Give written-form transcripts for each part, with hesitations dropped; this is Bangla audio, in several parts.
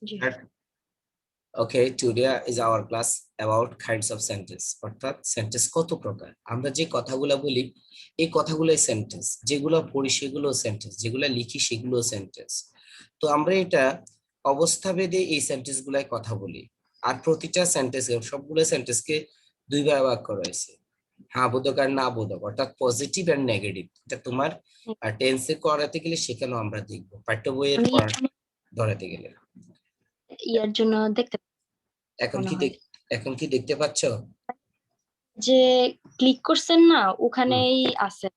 G. Okay, today is our class about kinds of sentence. অর্থাৎ সেন্টেন্স কত প্রকার। আমরা যে কথাগুলো বলি এই কথাগুলোই সেন্টেন্স, যেগুলো পড়ি সেগুলো সেন্টেন্স, যেগুলো লিখি সেগুলো সেন্টেন্স। তো আমরা এটা অবস্থা ভেদে এই সেন্টেন্স গুলাই কথা বলি। আর প্রতিটা সেন্টেন্স, সবগুলো সেন্টেন্সকে দুই ভাগে ভাগ করা হয়েছে, হ্যাঁ বোধক আর না বোধক, অর্থাৎ পজিটিভ আর নেগেটিভ। এটা তোমার টেন্সে করাতে গেলে সেখানেও আমরা দেখবো, পাঠ্য বইয়ের আমি ধরাতে গেলে। ইয়ার জন্য দেখতে এখন মনে কি হয় এখন কি দেখতে পাচ্ছ? যে ক্লিক করছেন না, হুম, ওখানেই আছে,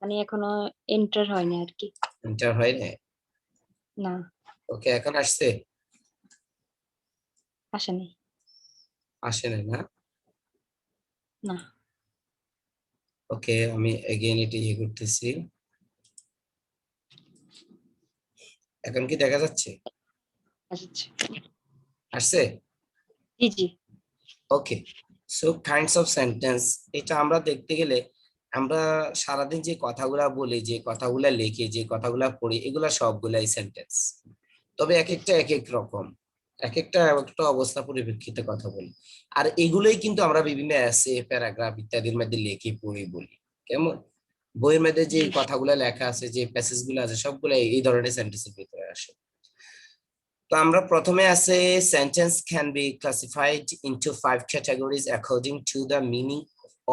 মানে এখনো এন্টার হয়নি আর কি। এন্টার হয় না। না, ওকে, এখন আসছে? আসেনি। আসে না না? না, ওকে, আমি এগেইন এটা ইয়ে করতেছি। এখন কি দেখা যাচ্ছে? আসছে। আসছে? জি জি। ওকে, সো কাইন্ডস অফ সেন্টেন্স, এটা আমরা দেখতে গেলে আমরা সারাদিন যে কথাগুলা বলি, যে কথাগুলা লিখি, যে কথাগুলা পড়ি, এগুলা সবগুলাই সেন্টেন্স। তবে এক একটা এক এক রকম, এক একটা একটা অবস্থা পরিপ্রেক্ষিতে কথা বলি। আর এগুলোই কিন্তু আমরা বিভিন্ন এসে, প্যারাগ্রাফ ইত্যাদির মধ্যে লিখি, পড়ি, বলি। কেমন? বইয়ের মধ্যে যে জি কথাগুলো লেখা আছে, যে প্যাসেজ গুলো আছে, সবগুলো এই ধরনের সেন্টেন্সের ভিতরে আসে। তো আমরা প্রথমে আছে, sentence can be classified into 5 categories according to the meaning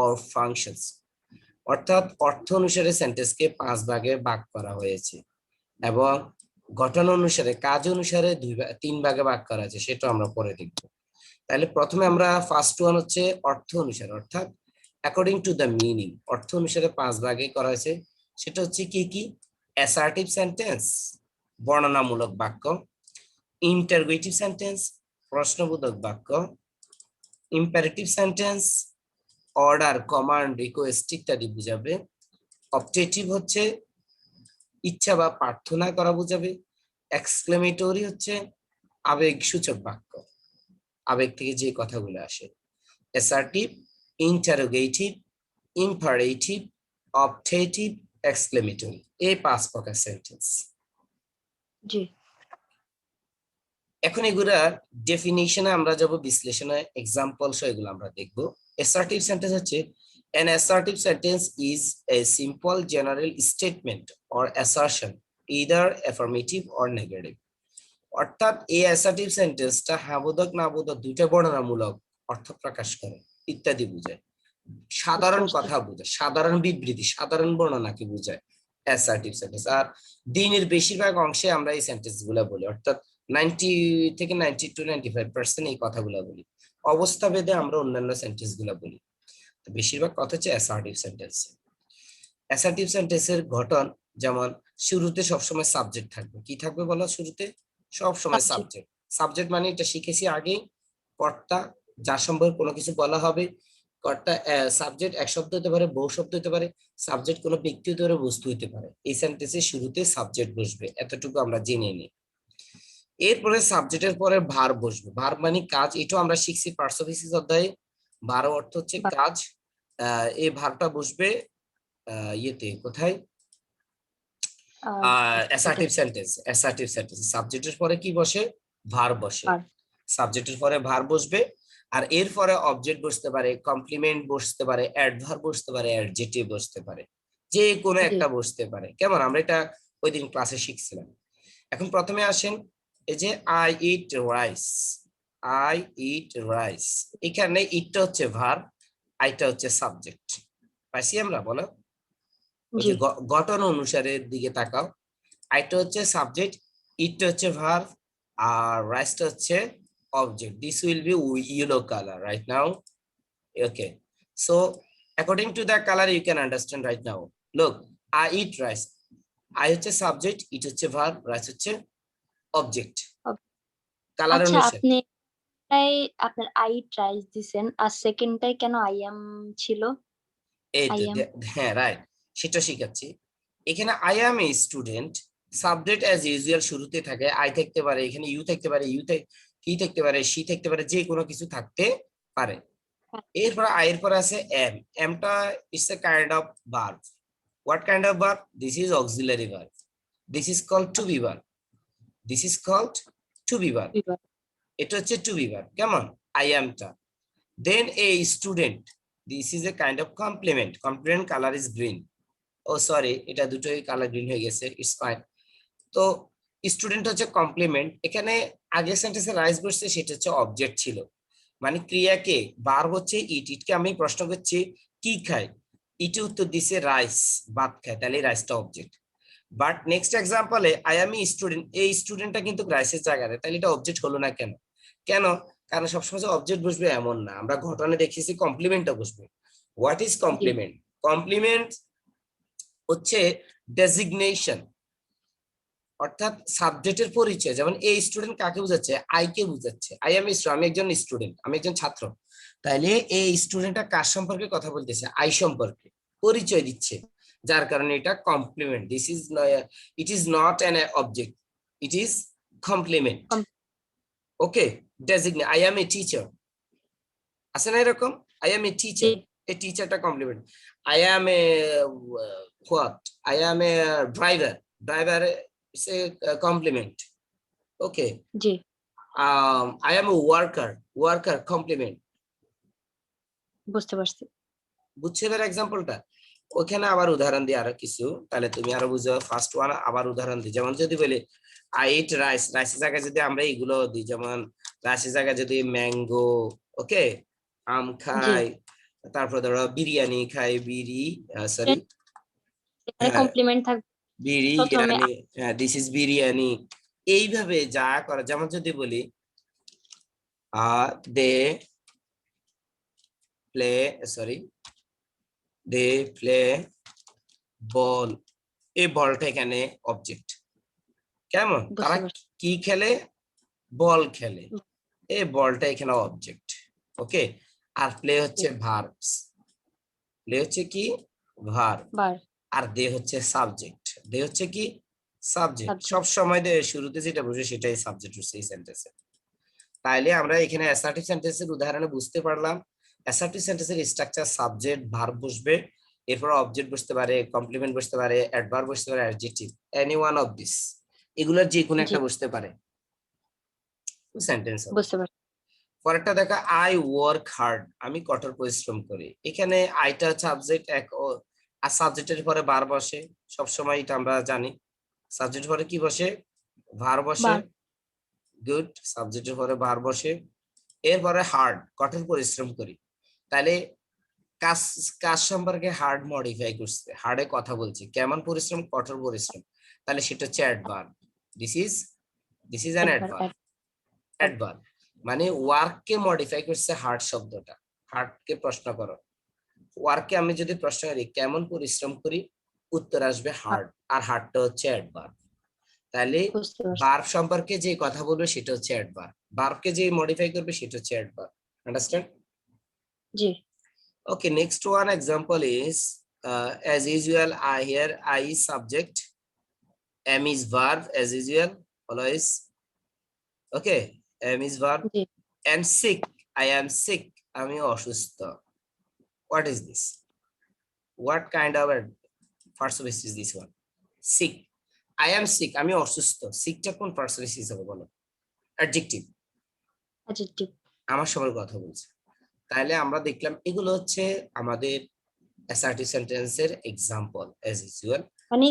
or functions. অর্থাৎ অর্থ অনুসারে সেন্টেন্সকে 5 ভাগে ভাগ করা হয়েছে, এবং গঠন অনুসারে, কাজ অনুসারে 3 ভাগে ভাগ করা আছে, সেটা আমরা পরে দেখব। তাহলে প্রথমে আমরা ফার্স্ট ওয়ান হচ্ছে অর্থ অনুসারে, অর্থাৎ অ্যাকর্ডিং টু দ্য মিনিং, অর্থ অনুসারে 5 ভাগে করা হয়েছে। সেটা হচ্ছে কি কি? অ্যাসার্টিভ সেন্টেন্স, বর্ণনামূলক বাক্য; ইন্টারোগেটিভ সেন্টেন্স, প্রশ্নবোধক বাক্য; imperative sentence, order, command, request ইত্যাদি বুঝাবে; অবজেক্টিভ হচ্ছে ইচ্ছা বা প্রার্থনা করা বুঝাবে; এক্সক্লেমেটরি হচ্ছে আবেগ সূচক বাক্য, আবেগ থেকে যে কথাগুলো আসে; assertive, interrogative, imperative, objective, exclamatory, এই 5 প্রকার সেন্টেন্স। জি। এখন এগুলার ডেফিনিশনে আমরা যাব, বিশ্লেষণে এক্সাম্পল সহ এগুলো আমরা দেখব। অ্যাসার্টিভ সেন্টেন্স হচ্ছে, an assertive sentence is a simple general statement or assertion, either affirmative or negative. অর্থাৎ এই অ্যাসার্টিভ সেন্টেন্সটা হ্যাঁ বোধক না বোধক দুইটা বর্ণনামূলক অর্থ প্রকাশ করে ইত্যাদি বোঝায়। সাধারণ কথা বোঝায়, সাধারণ বিবৃতি, সাধারণ বর্ণনাকে বোঝায় অ্যাসার্টিভ সেন্টেন্স। আর দিনের বেশিরভাগ অংশে আমরা এই সেন্টেন্স গুলা বলি, অর্থাৎ 90 থেকে 92-95% এই কথাগুলো বলি। অবস্থা ভেদে আমরা অন্যান্য সেন্টেন্স গুলা বলি, বেশিরভাগ কথা হচ্ছে অ্যাসার্টিভ সেন্টেন্স। অ্যাসার্টিভ সেন্টেন্সের গঠন যেমন, শুরুতে সবসময় সাবজেক্ট থাকবে। কি থাকবে বলো? শুরুতে সবসময় সাবজেক্ট। সাবজেক্ট মানে এটা শিখেছি আগে, কর্তা, যার সম্পর্কে কোনো কিছু বলা হবে। কর্তা, সাবজেক্ট এক শব্দ হতে পারে, বহু শব্দ হতে পারে। সাবজেক্ট কোনো ব্যক্তি হতে পারে, বস্তু হতে পারে। এই সেন্টেন্সের শুরুতে সাবজেক্ট বসবে, এতটুকু আমরা জেনে নিই। এরপরে সাবজেক্টের পরে ভার্ব বসবে। ভার্ব মানে কাজ, এটাও আমরা শিখছি পার্টস অফ স্পিচ অধ্যায়ে। ভার্ব অর্থ হচ্ছে কাজ। এই ভার্বটা বসবে ইয়েতে, কোথায়? Assertive sentence. অ্যাসার্টিভ সেন্টেন্স সাবজেক্টের পরে কি বসে? ভার্ব বসে। সাবজেক্টের পরে ভার্ব বসবে, আর এরপরে অবজেক্ট বসতে পারে, কমপ্লিমেন্ট বসতে পারে, অ্যাডভার্ব বসতে পারে, অ্যাডজেক্টিভ বসতে পারে, যে কোনো একটা বসতে পারে। কেমন? আমরা এটা ওই দিন ক্লাসে শিখছিলাম। এখন প্রথমে আসেন, এই যে I eat rice, I eat rice, এখানে ইটটা হচ্ছে ভার্ব, আইটা হচ্ছে সাবজেক্ট। পাইছি আমরা? বলো। ওই যে গঠন অনুসারে দিকে তাকাও, আইটা হচ্ছে সাবজেক্ট, ইটটা হচ্ছে ভার্ব, আর রাইসটা হচ্ছে object. This will be yellow color right now. Okay, so according to the color you can understand right now. Look, I eat rice. I হচ্ছে সাবজেক্ট, ইট হচ্ছে ভার্ব, রাইস হচ্ছে অবজেক্ট। কালার আচ্ছা, অনুসারে আপনার আই ট্রাই দিছেন, আর সেকেন্ডটাই কেন আই এম ছিল? এই আই তো, এম। হ্যাঁ রাইট, সেটা শিখাচ্ছি। এখানে I am a student, subject as usual শুরুতে থাকে, আই থাকতে পারে, এখানে ইউ থাকতে পারে, হি থাকতে পারে, সি থাকতে পারে, যে কোনো কিছু থাকতে পারে। এরপর আয়ের পর আছে এম। এমটা it's a kind of verb. What kind of verb? This is auxiliary verb. This is called to be verb. This is called to to be verb, বিভাগ। এটা হচ্ছে টু বি ভার্ব। কেমন? আই অ্যামটা। Then a student, this is a kind of complement. Complement colour is green. Oh sorry, এটা দুটোই কালার গ্রিন হয়ে গেছে, ইটস ফাইন। তো স্টুডেন্ট হচ্ছে কমপ্লিমেন্ট। এখানে আগের সেন্টেন্সে রাইস বসছে, সেটা হচ্ছে অবজেক্ট ছিল, মানে ক্রিয়াকে। ভার্ব হচ্ছে ইট। ইটকে আমি প্রশ্ন করছি কি খায়, ইটে উত্তর দিছে রাইস, ভাত খায়, তাহলে রাইসটা অবজেক্ট। বাট নেক্সট এক্সাম্পলে আই এম স্টুডেন্ট, এই স্টুডেন্টটা কিন্তু রাইসের জায়গায়, তাহলে এটা অবজেক্ট হলো না কেন? কেন? কারণ সবসময় অবজেক্ট বসবে এমন না, আমরা ঘটনা দেখেছি কমপ্লিমেন্টটা বসবে। What is the complement? Complement হচ্ছে ডেজিগনেশন, অর্থাৎ সাবজেক্টের পরিচয়। যেমন এই স্টুডেন্ট কাকে বোঝাচ্ছে? আই কে বোঝাচ্ছে। আই এম আমি একজন স্টুডেন্ট, আমি একজন ছাত্র। তাইলে এই স্টুডেন্টটা কার সম্পর্কে কথা বলতেছে? আই সম্পর্কে পরিচয় দিচ্ছে, যার কারণে এটা complement. This is it is not an object, it is complement. কম- okay, designate. I am a teacher, আছে না এরকম? আই এম এ জি টিচার, এই টিচারটা complement. I am a what, I am a driver, driver is a complement. Okay, জি I am a worker, worker complement. বুঝতে পারছি। বুঝছো এবার এক্সাম্পলটা? ওখানে আবার উদাহরণ দিই আরো কিছু, তাহলে তুমি আরো বুঝো। ফার্স্ট ওয়ান আবার উদাহরণ দিই, যেমন যদি বলি আই ইট রাইস, রাইসের জায়গায় যদি আমরা এগুলো দিই, যেমন রাইসের জায়গায় যদি ম্যাঙ্গো, ওকে, আম জি খাই, তারপর ধরো বিরিয়ানি খাই, সরি, এখানে হ্যাঁ, কমপ্লিমেন্ট থাকবে প্রথমে বিরিয়ানি, হ্যাঁ, দিস ইজ বিরিয়ানি। এইভাবে যা করা, যেমন যদি বলি they play, sorry, they play ball, এই বলটা এখানে অবজেক্ট। কেমন? তারা বুঝতে পারছি। কি খেলে? বল খেলে, এই বলটা এখানে অবজেক্ট। ওকে, আর প্লে হচ্ছে ভার্বস, প্লে হচ্ছে কি? ভার্ব। বার আর দে হচ্ছে সাবজেক্ট, দে হচ্ছে কি? সাবজেক্ট। সাবজেক্ট সব সময় দে শুরুতে যেটা বসে সেটাই সাবজেক্ট হচ্ছে এই সেন্টেন্সে। তাইলে আমরা এখানে অ্যাসার্টিভ সেন্টেন্সের উদাহরণে বুঝতে পারলাম অ্যাসার্টিভ সেন্টেন্সের স্ট্রাকচার সাবজেক্ট ভার্ব বসবে, এরপর অবজেক্ট বসতে পারে, কমপ্লিমেন্ট বসতে পারে, অ্যাডভার্ব বসতে পারে, adjective, any one of this, এগুলোর যে কোনো জি একটা বসতে পারে, সেন্টেন্স হবে। বুঝতে পারছি। পরেরটা দেখা, আই ওয়ার্ক হার্ড, আমি কঠোর পরিশ্রম করি। এখানে আইটা সাবজেক্ট এক, আর সাবজেক্টের পরে ভার্ব বসে, সবসময় এটা আমরা জানি। সাবজেক্টের পরে কি বসে? ভার্ব বসে। বার গুড, সাবজেক্টের পরে ভার্ব বসে, এরপরে হার্ড, কঠোর পরিশ্রম করি। তাহলে কাজ, কাজ সম্পর্কে হার্ড মডিফাই করছে, হার্ডে কথা বলছি, কেমন পরিশ্রম? কঠোর পরিশ্রম। তাহলে সেটা হচ্ছে অ্যাডভার্ব। দিস ইজ অ্যান একবার অ্যাডভার্ব। অ্যাডভার্ব মানে ওয়ার্ক কে মডিফাই করছে হার্ড শব্দটা। হার্ড কে প্রশ্ন করো, ওয়ার্কে আমি যদি প্রশ্ন করি কেমন পরিশ্রম করি, উত্তর আসবে হার্ড, আর হার্ডটা হচ্ছে অ্যাডভার্ব। তাহলে বুঝতে পারছি। ভার্ব সম্পর্কে যে কথা বলবে সেটা হচ্ছে অ্যাডভার্ব, ভার্বকে যে মডিফাই করবে সেটা হচ্ছে adverb. Understand? G Okay, next one example is as usual. I here I is subject, am is verb as usual, always. Okay, am is verb, G and sick. I am sick. আমি অসুস্থ. What is this? What kind of a persuasive is this one? Sick. I am sick. আমি অসুস্থ. Sickটা কোন persuasive হিসেবে বলো? Adjective. অ্যাডজেক্টিভ আমার সবার কথা বলছে। তাহলে আমরা দেখলাম এগুলো হচ্ছে আমাদের অ্যাসার্টিভ সেন্টেন্সের এক্সাম্পল as usual. মানে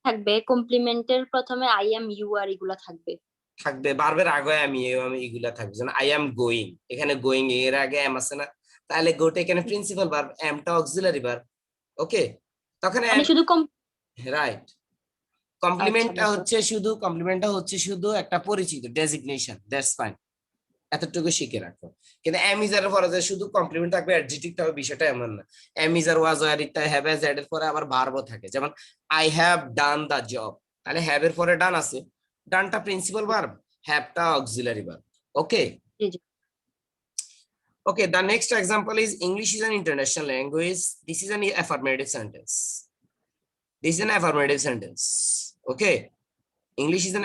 থাকবে কমপ্লিমেন্টের প্রথমে আই এম ইউ আর এগুলা থাকবে। থাকবে ভার্বের আগে আমি এগুলা থাকবে, যেমন আই এম গোয়িং, এখানে গোয়িং এর আগে এম আছে না, তাহলে গোটা এখানে প্রিন্সিপাল ভার্ব, এমটা অক্সিলারি ভার্ব। ওকে, তখন মানে শুধু রাইট। আচ্ছা বুঝতে কমপ্লিমেন্টটা হচ্ছে শুধু একটা পরিচিত ডেজিগনেশন, দ্যাটস ফাইন, এতটুকু শিখে রাখো। কিন্তু এম ইজ এর পরে যে শুধু কমপ্লিমেন্ট থাকবে, অ্যাডজেক্টিভ থাকবে, বিষয়টা এমন না। এম ইজ আর ওয়াজ আর ইত্যাদি হ্যাভ এজ এর পরে আবার ভার্বও থাকে, যেমন I have done the job, তাহলে হ্যাভ এর পরে ডান আছে, ডানটা প্রিন্সিপাল ভার্ব, হ্যাভটা অক্সিলারি ভার্ব। ওকে, জি জি okay, the next example is English is an international language. This is an affirmative sentence. This is an affirmative sentence. Okay, English is G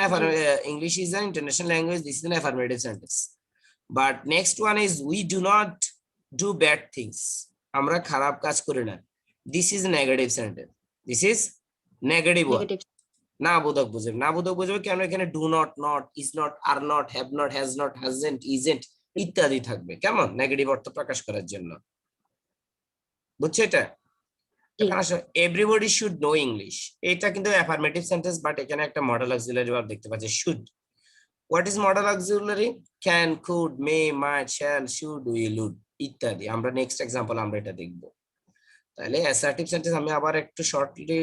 English is an international language. This is an affirmative sentence. But next one is we do not do bad things. আমরা খারাপ কাজ করি না. This is a negative sentence. This is negative one. Negative না বোধক বুঝবে, না বোধক বুঝবে কেন, এখানে do not, not, is not, are not, have not, has not, hasn't, isn't ইত্যাদি থাকবে, কেমন, নেগেটিভ অর্থ প্রকাশ করার জন্য। বুঝছো এটা? জি এখন আসো এভরিবডি শুড নো ইংলিশ, এটা কিন্তু অ্যাফার্মেটিভ সেন্টেন্স, বাট এখানে একটা মডেল অক্সিলারি ভার্ব দেখতে পাচ্ছি should. What is modal auxiliary? Can, could, may, might, shall, should, will, would ইত্যাদি। আমরা নেক্সট এক্সাম্পল আমরা এটা দেখবো। তাহলে অ্যাসার্টিভ সেন্টেন্স আমি আবার একটু শর্টলি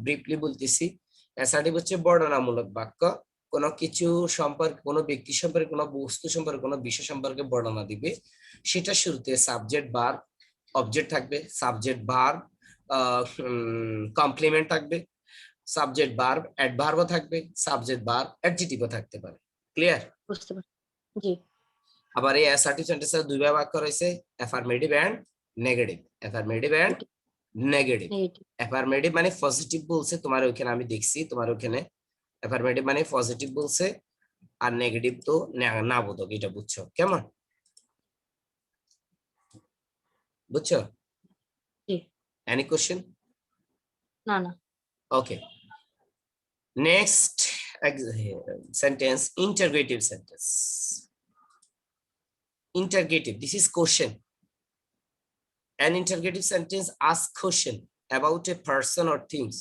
ব্রিফলি বলতেছি। অ্যাসার্টিভ হচ্ছে বর্ণনামূলক বাক্য, কোনো কিছু সম্পর্কে, কোনো ব্যক্তি সম্পর্কে, কোনো বস্তু সম্পর্কে, কোনো বিষয় সম্পর্কে বর্ণনা দিবে। সেটা শুরুতে সাবজেক্ট ভার্ব অবজেক্ট থাকবে, সাবজেক্ট ভার্ব কমপ্লিমেন্ট থাকবে, সাবজেক্ট ভার্ব অ্যাডভার্বও থাকবে, সাবজেক্ট ভার্ব অ্যাডজেক্টিভও থাকতে পারে। ক্লিয়ার? বুঝতে পারছি। জি আবার এই অ্যাসার্টিভ সেন্টেন্সের দুই ভাগ করা হয়েছে, affirmative and negative. Affirmative and negative. Negative affirmative মানে পজিটিভ বলছে, তোমার ওখানে আমি দেখছি, তোমার ওখানে অ্যাফার্মেটিভ মানে পজিটিভ বলছে, আর নেগেটিভ তো না বোধক, এটা বুঝছো কেমন? বুঝছো? জি এনি কোশ্চেন? না না ওকে, next sentence, interrogative sentence. Interrogative, this is question. An interrogative sentence asks question about a person or things.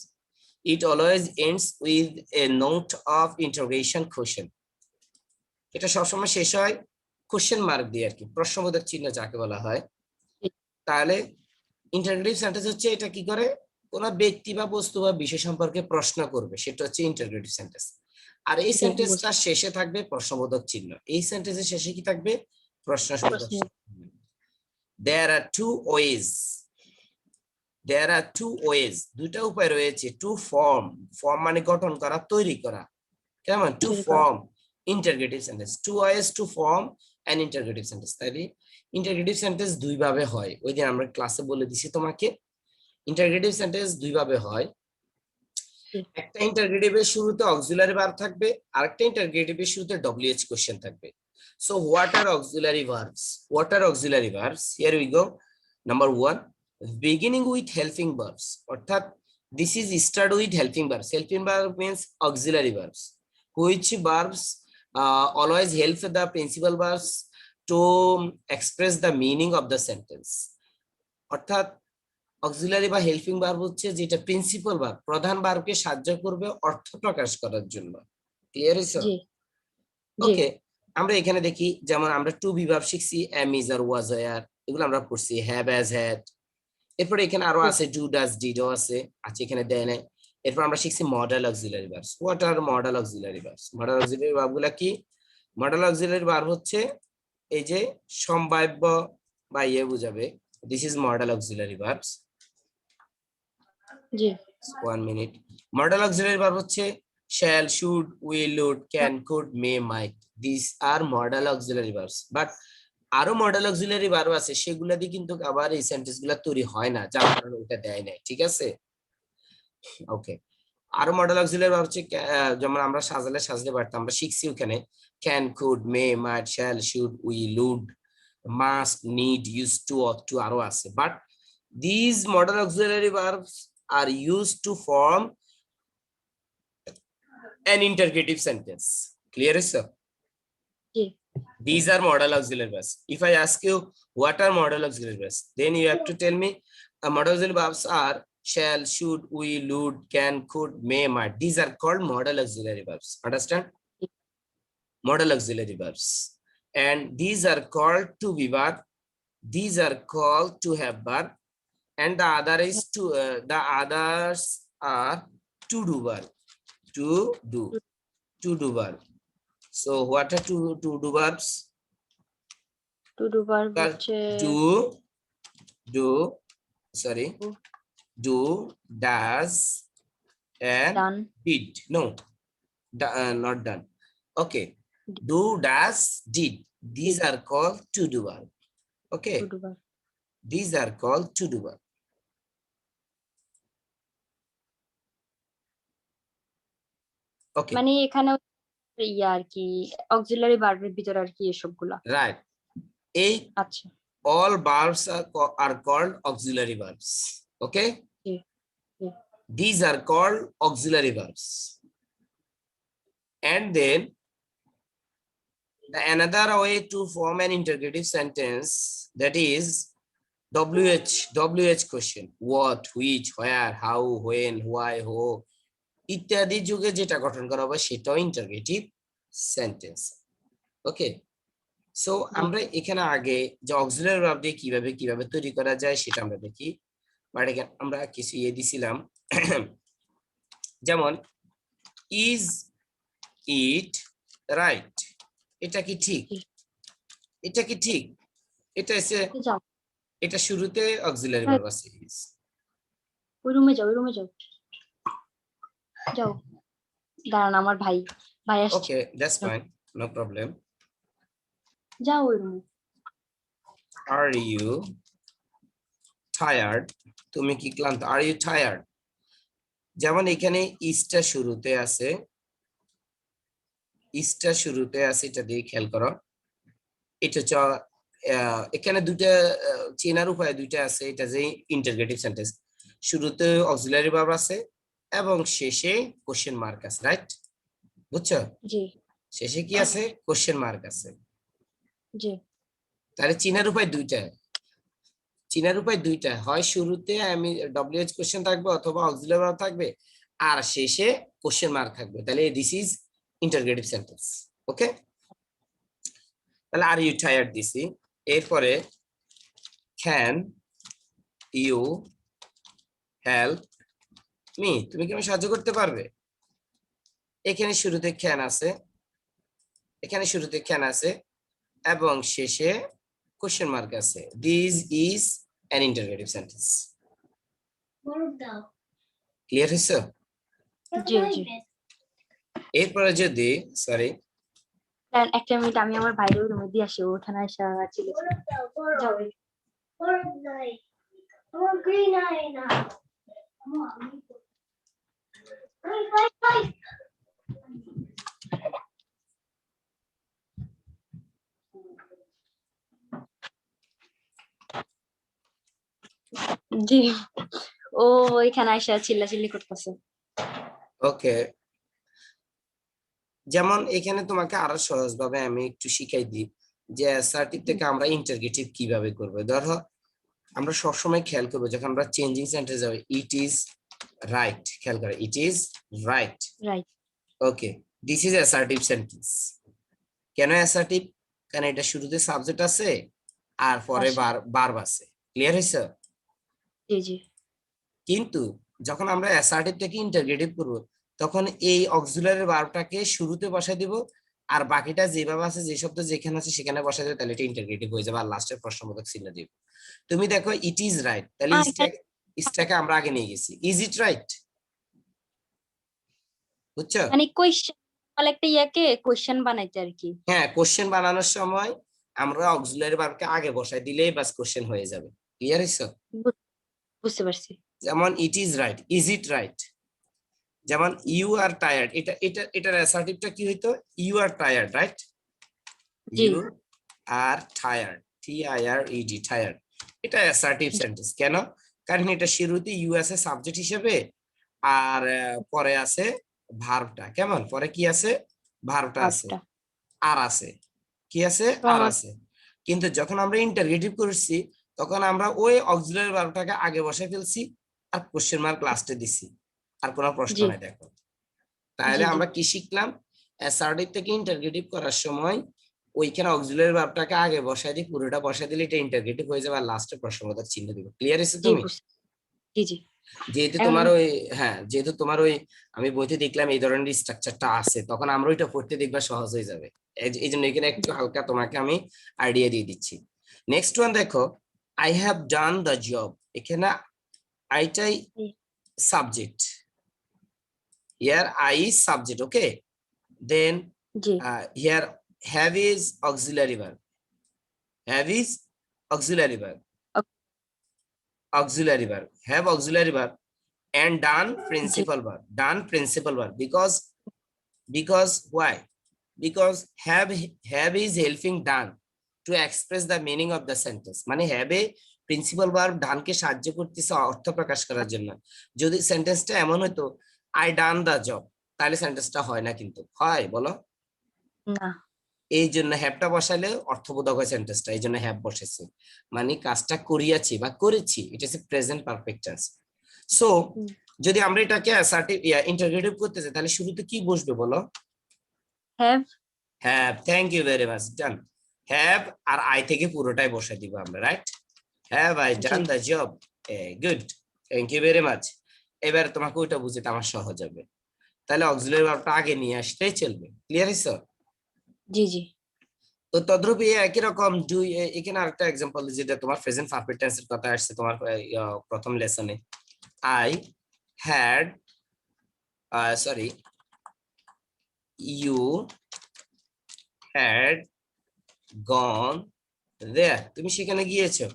It always ends with a note of interrogation question. এটা সবসময় শেষ হয় কোশ্চেন মার্ক দিয়ে আর কি, প্রশ্নবোধক চিহ্ন যাকে বলা হয়। জি তাহলে ইন্টারোগেটিভ সেন্টেন্স হচ্ছে এটা কি করে, কোন ব্যক্তি বা বস্তু বা বিষয় সম্পর্কে প্রশ্ন করবে, সেটা হচ্ছে ইন্টারোগেটিভ সেন্টেন্স। আর এই এটা সেন্টেন্সটা শেষে থাকবে প্রশ্নবোধক চিহ্ন, এই সেন্টেন্সের শেষে কি থাকবে, প্রশ্নবোধক প্রশ্ন চিহ্ন। There are two ways. There are two ways. দুইটা উপায় রয়েছে টু ফর্ম, ফর্ম মানে গঠন করা, তৈরি করা, কেমন, টু তৈরি করা form interrogative sentence, two ways to form an interrogative sentence. তাইলে ইন্টারোগেটিভ সেন্টেন্স দুই ভাবে হয়, ওই দিন আমরা ক্লাসে বলে দিছি তোমাকে, ইন্টারোগেটিভ সেন্টেন্স দুই ভাবে হয়। জি একটা ইন্টারোগেটিভের শুরুতে অক্সিলারি ভার্ব থাকবে, আরেকটা ইন্টারোগেটিভের শুরুতে ডব্লিউএইচ কোশ্চেন থাকবে। So what are auxiliary verbs? What R auxiliary verbs? Here we go. Number 1, beginning with helping verbs, অর্থাৎ this is start with helping verbs. Helping verb means auxiliary verbs, which verbs always help the principal verbs to express the meaning of the sentence. অর্থাৎ অক্সিলারি বা হেল্পিং ভার্ব হচ্ছে যেটা প্রিন্সিপাল ভার্ব, প্রধান ভার্বকে সাহায্য করবে অর্থ প্রকাশ করার জন্য। ক্লিয়ার হইছে? জি জি ওকে, আমরা এখানে দেখি, যেমন আমরা টু বি ভার্ব শিখছি, এম, ইজ, আর, ওয়াজ, আর, এগুলো আমরা পড়ছি, হ্যাভ, হ্যাজ, হ্যাড। এরপরে এখানে আরো আছে ডু, ডাজ, ডিডও আছে, আচ্ছা এখানে দেয় নাই। এরপর আমরা শিখছি modal auxiliary verbs. What are modal auxiliary verbs? Modal auxiliary ভার্বগুলা কি? মডেল অক্সিলারি ভার্ব হচ্ছে এই যে সম্ভাব্য বা ইয়ে বুঝাবে, this is modal auxiliary verbs. G 1 minute. Model auxiliary verb হচ্ছে shall, should, will, would, can, could, may, might. These are model auxiliary verbs. But আরো মডেল অক্সিলারি ভার্ব আছে, সেগুলা দিয়ে কিন্তু আবার এই সেন্টেন্স গুলা তৈরি হয় না, যার কারণে এটা দেয় নাই, ঠিক আছে? ওকে, আরো মডেল অক্সিলারি ভার্ব হচ্ছে যেমন আমরা সাজলে পারতাম, আমরা শিখছি ওখানে can, could, may, might, shall, should, will, would, must, need, use to, ought to, আরো আছে। But this modal auxiliary verbs are used to form an interrogative sentence. Clear is sir? G These are model auxiliary verbs. If I ask you what are model auxiliary verbs, then you have to tell me model auxiliary verbs are shall, should, will, would, can, could, may, might. These are called model auxiliary verbs. Understand? Model auxiliary verbs. And these are called to be verb. These are called to have verb. And the other is to the others are to do verb. To do verb. So what are to do verbs? To do verb হচ্ছে do, sorry, do, does, and done did. No, not done. Okay, do, does, did. These are called to do verb. Okay, to do verb these are called to do verb. Okay, মানে এখানে ইয়া আর কি অক্সিলারি ভার্বের ভিতর আর কি এসবগুলা। right. A, আচ্ছা all verbs are called auxiliary verbs. Okay, G G these are called auxiliary verbs. and then another way to form an interrogative sentence, that is WH question, what, which, where, how, when, why, who ইত্যাদি যুগে যেটা গঠন করা হবে সেটাও ইন্টারোগেটিভ সেন্টেন্স। ওকে, সো আমরা এখানে আগে যে অক্সিলারি ভার্ব দিয়ে কিভাবে তৈরি করা যায় সেটা আমরা দেখি। বাট এখানে আমরা কিছু দিছিলাম, যেমন ইজ ইট রাইট, এটা কি ঠিক, এটা কি ঠিক, এটা এসে যাও, এটা শুরুতে অক্সিলারি ভার্ব আছে is। ওই রুমে যাও, ওই রুমে যাও, যাও, দাঁড়ান আমার ভাই আসছে, ওকে, দ্যাটস ফাইন, নো প্রবলেম। যাও ওই রুমে। আর ইউ টায়ার্ড, তুমি কি ক্লান্ত, আর ইউ টায়ার্ড। যেমন এখানে ইসটা শুরুতে আছে, এটা দিয়ে খেয়াল করো। এটা হচ্ছে এখানে দুইটা চেনার উপায় দুইটা আছে, এটা যে ইন্টারোগেটিভ সেন্টেন্স, শুরুতে অক্সিলারি ভার্ব আছে এবং শেষে কোশ্চেন মার্ক আছে, রাইট? বুঝছো? জি শেষে কি আছে? কোশ্চেন মার্ক আছে। জি তাহলে চিনার উপায় দুইটা, হয় শুরুতে আমি ডব্লিউএইচ কোশ্চেন থাকবে অথবা অক্সিলারি ভার্ব থাকবে আর শেষে কোশ্চেন মার্ক থাকবে, তাহলে দিস ইজ ইন্টারোগেটিভ সেন্টেন্স। ওকে, তাহলে আর ইউ টায়ার্ড দিছি। এরপরে ক্যান ইউ হেল্প মি, তুমি কি আমাকে সাহায্য করতে পারবে। এখানে শুরুতে ক্যান আছে এবং শেষে কোশ্চেন মার্ক আছে। This is an interrogative sentence. Clear হয়েছে? জি জি। এরপরে যদি একটা মিনিট, আমি আমার ভাইয়ের রুমে দিয়ে আসি, ওখানে আসা ছিল। যাও। জি, ও এখানে আসা চিল্লাচিল্লি করতেছে। ওকে, যেমন এখানে তোমাকে আরো সহজ ভাবে আমি একটু শিখাই দিই যে অ্যাসার্টিভ থেকে আমরা ইন্টারোগেটিভ কিভাবে করব। ধরো আমরা সবসময় খেয়াল করবো যখন আমরা চেঞ্জিং সেন্টেন্স যাবে, ইট ইজ রাইট, খেয়াল করে ইট is right. Okay, this is assertive sentence. কেন অ্যাসার্টিভ? কারণ এটা শুরুতে সাবজেক্ট আছে আর পরে ভার্ব আছে। ক্লিয়ার হয়েছে? জি জি। কিন্তু যখন আমরা অ্যাসার্টিভ থেকে ইন্টারোগেটিভ করব তখন এই অক্সিলারি ভার্বটাকে শুরুতে বসাই দিব আর বাকিটা যেভাবে আছে, যে শব্দ যেখানে আছে সেখানে বসাই দেবে, তাহলে এটা ইন্টারোগেটিভ হয়ে যাবে আর লাস্টের প্রশ্নবোধক চিহ্ন দিব। তুমি দেখো ইট ইজ রাইট, তাহলে ইজটাকে আমরা আগে নিয়ে গেছি, ইজ ইট রাইট, বুঝছো? মানে কোশ্চেন, মানে একটা ইয়াকে কোশ্চেন বানাইতে আর কি। হ্যাঁ, কোশ্চেন বানানোর সময় আমরা অক্সিলারি ভার্বকে আগে বসাই দিলেই বাস কোশ্চেন হয়ে যাবে। ক্লিয়ার হইছে? বুঝতে পারছি। যেমন it is right, is it right. যেমন ইউ আর টায়ার্ড, এটার অ্যাসার্টিভটা কি হইতো? You are tired, right? You are tired, TIRED, tired. এটা অ্যাসার্টিভ সেন্টেন্স। কেন? কারণ এটা শুরুতে ইউ আছে সাবজেক্ট হিসেবে আর পরে আছে ভার্বটা। কেমন? পরে কি আছে? ভার্বটা আছে, আর আছে, কি আছে? আর আছে। কিন্তু যখন আমরা ইন্টারোগেটিভ করছি তখন আমরা ওই অক্সিলারি ভার্বটাকে আগে বসাই ফেলছি আর কোশ্চেন মার্ক লাস্টে দিছি, আর কোনো প্রশ্ন নাই। দেখো তাহলে আমরা কি শিখলাম? অ্যাসার্টিভ থেকে ইন্টারোগেটিভ করার সময় ওইখানে অক্সিলারি ভার্বটাকে আগে বসাই দিই, পুরোটা বসাই দিলে এটা ইন্টারোগেটিভ হয়ে যাবে আর লাস্টে প্রশ্নবোধক চিহ্ন দিব। ক্লিয়ার হয়েছে তুমি? জি জি। যেহেতু তোমার ওই আমি বইতে দেখলাম এই ধরনের স্ট্রাকচারটা আছে, তখন আমরা ওইটা পড়তে দেখবা সহজ হয়ে যাবে। এই জন্য এখানে একটু হালকা তোমাকে আমি আইডিয়া দিয়ে দিচ্ছি। নেক্সট ওয়ান দেখো, I have done the job. এখানে আইটাই subject, here I is subject. Okay, then here have is auxiliary verb, have is auxiliary verb, have auxiliary verb, and done principal verb, because why? Because have is helping done to express the meaning of the sentence, মানে have এ প্রিন্সিপাল ভার্ব ডানকে সাহায্য করতেছে অর্থ প্রকাশ করার জন্য। যদি সেন্টেন্সটা এমন হতো আই ডান দা জব, তাহলে সেন্টেন্সটা হয় না, কিন্তু হয় বলো। না। এই জন্য হ্যাভটা বসালে অর্থবোধক হয় সেন্টেন্সটা, এই জন্য হ্যাভ বসেছে, মানে কাজটা করিয়াছি বা করেছি, এটা হচ্ছে প্রেজেন্ট পারফেক্ট টেন্স। সো হুম। যদি আমরা এটাকে অ্যাসার্টিভ ইন্টারোগেটিভ করতে চাই তাহলে শুরুতে কি বসবে বলো? Have. Have. Thank you very much, done. Have are I থেকে পুরোটাই বসাই দিব আমরা, right? Have I the done the job? Good, thank you very much. এবার তোমাকে ওইটা বুঝতে আমার সহজ হবে, তাহলে অক্সিলারি ভার্বটা আগে নিয়ে আসলেই চলবে। ক্লিয়ার হইছো? জি জি। তো তদ্রূপ একই রকম এখানে আরেকটা এক্সাম্পল যেটা তোমার প্রেজেন্ট পারফেক্ট টেন্সের কথা আসছে তোমার প্রথম লেসনে। I had, sorry, you had gone there, তুমি সেখানে গিয়েছো।